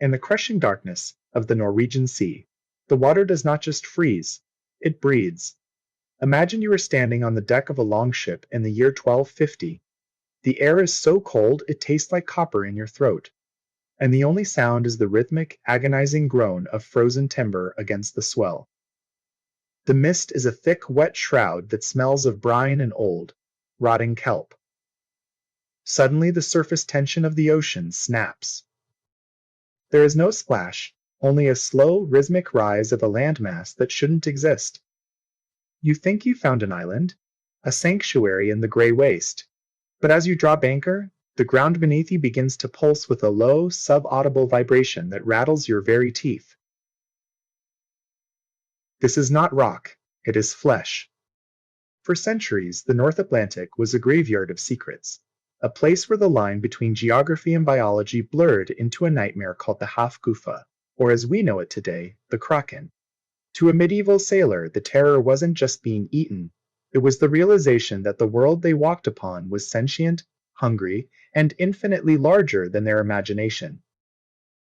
In the crushing darkness of the Norwegian Sea, the water does not just freeze, it breathes. Imagine you are standing on the deck of a longship in the year 1250. The air is so cold it tastes like copper in your throat, and the only sound is the rhythmic, agonizing groan of frozen timber against the swell. The mist is a thick, wet shroud that smells of brine and old, rotting kelp. Suddenly the surface tension of the ocean snaps. There is no splash, only a slow, rhythmic rise of a landmass that shouldn't exist. You think you found an island, a sanctuary in the gray waste, but as you drop anchor, the ground beneath you begins to pulse with a low, sub-audible vibration that rattles your very teeth. This is not rock, it is flesh. For centuries, the North Atlantic was a graveyard of secrets, a place where the line between geography and biology blurred into a nightmare called the Hafgufa, or as we know it today, the Kraken. To a medieval sailor, the terror wasn't just being eaten, it was the realization that the world they walked upon was sentient, hungry, and infinitely larger than their imagination.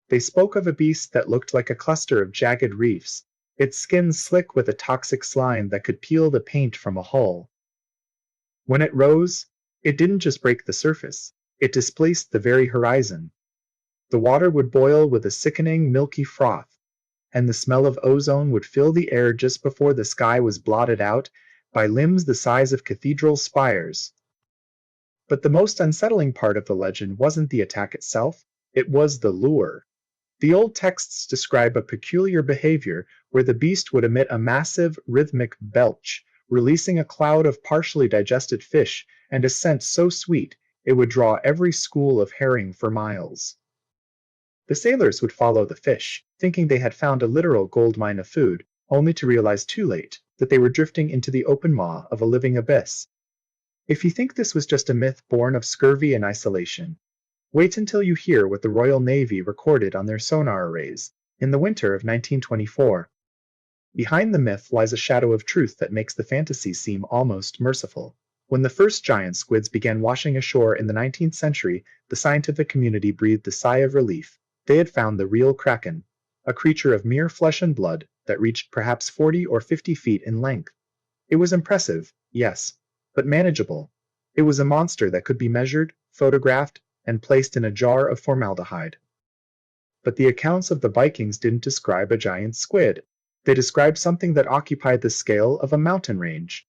They spoke of a beast that looked like a cluster of jagged reefs, its skin slick with a toxic slime that could peel the paint from a hull. When it rose, it didn't just break the surface, it displaced the very horizon. The water would boil with a sickening, milky froth, and the smell of ozone would fill the air just before the sky was blotted out by limbs the size of cathedral spires. But the most unsettling part of the legend wasn't the attack itself, it was the lure. The old texts describe a peculiar behavior where the beast would emit a massive, rhythmic belch, releasing a cloud of partially digested fish and a scent so sweet it would draw every school of herring for miles. The sailors would follow the fish, thinking they had found a literal gold mine of food, only to realize too late that they were drifting into the open maw of a living abyss. If you think this was just a myth born of scurvy and isolation, wait until you hear what the Royal Navy recorded on their sonar arrays in the winter of 1924. Behind the myth lies a shadow of truth that makes the fantasy seem almost merciful. When the first giant squids began washing ashore in the 19th century, the scientific community breathed a sigh of relief. They had found the real Kraken, a creature of mere flesh and blood that reached perhaps 40 or 50 feet in length. It was impressive, yes, but manageable. It was a monster that could be measured, photographed, and placed in a jar of formaldehyde. But the accounts of the Vikings didn't describe a giant squid. They described something that occupied the scale of a mountain range.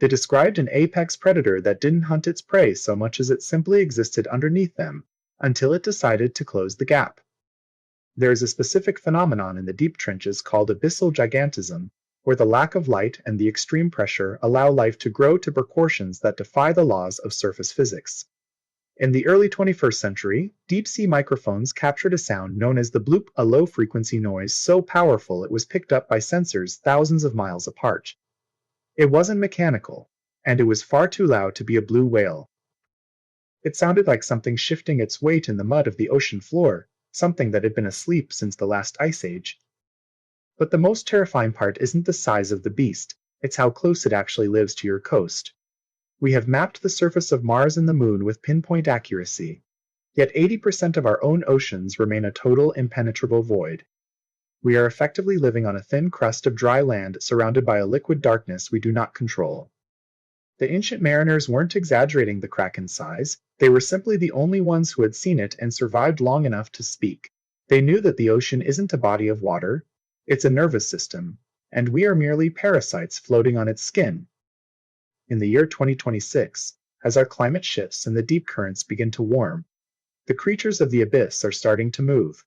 They described an apex predator that didn't hunt its prey so much as it simply existed underneath them, until it decided to close the gap. There is a specific phenomenon in the deep trenches called abyssal gigantism, where the lack of light and the extreme pressure allow life to grow to proportions that defy the laws of surface physics. In the early 21st century, deep-sea microphones captured a sound known as the bloop, a low-frequency noise so powerful it was picked up by sensors thousands of miles apart. It wasn't mechanical, and it was far too loud to be a blue whale. It sounded like something shifting its weight in the mud of the ocean floor, something that had been asleep since the last ice age. But the most terrifying part isn't the size of the beast, it's how close it actually lives to your coast. We have mapped the surface of Mars and the Moon with pinpoint accuracy, yet 80% of our own oceans remain a total impenetrable void. We are effectively living on a thin crust of dry land surrounded by a liquid darkness we do not control. The ancient mariners weren't exaggerating the Kraken's size, they were simply the only ones who had seen it and survived long enough to speak. They knew that the ocean isn't a body of water, it's a nervous system, and we are merely parasites floating on its skin. In the year 2026, as our climate shifts and the deep currents begin to warm, the creatures of the abyss are starting to move.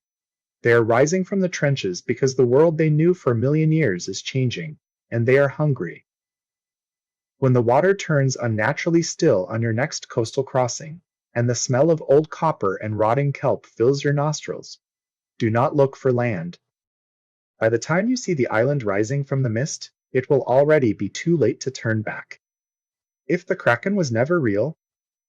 They are rising from the trenches because the world they knew for a million years is changing, and they are hungry. When the water turns unnaturally still on your next coastal crossing, and the smell of old copper and rotting kelp fills your nostrils, do not look for land. By the time you see the island rising from the mist, it will already be too late to turn back. If the Kraken was never real,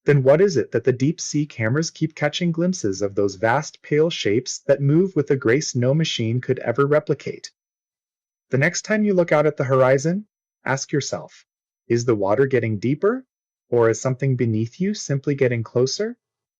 then what is it that the deep-sea cameras keep catching glimpses of those vast pale shapes that move with a grace no machine could ever replicate? The next time you look out at the horizon, ask yourself, is the water getting deeper, or is something beneath you simply getting closer?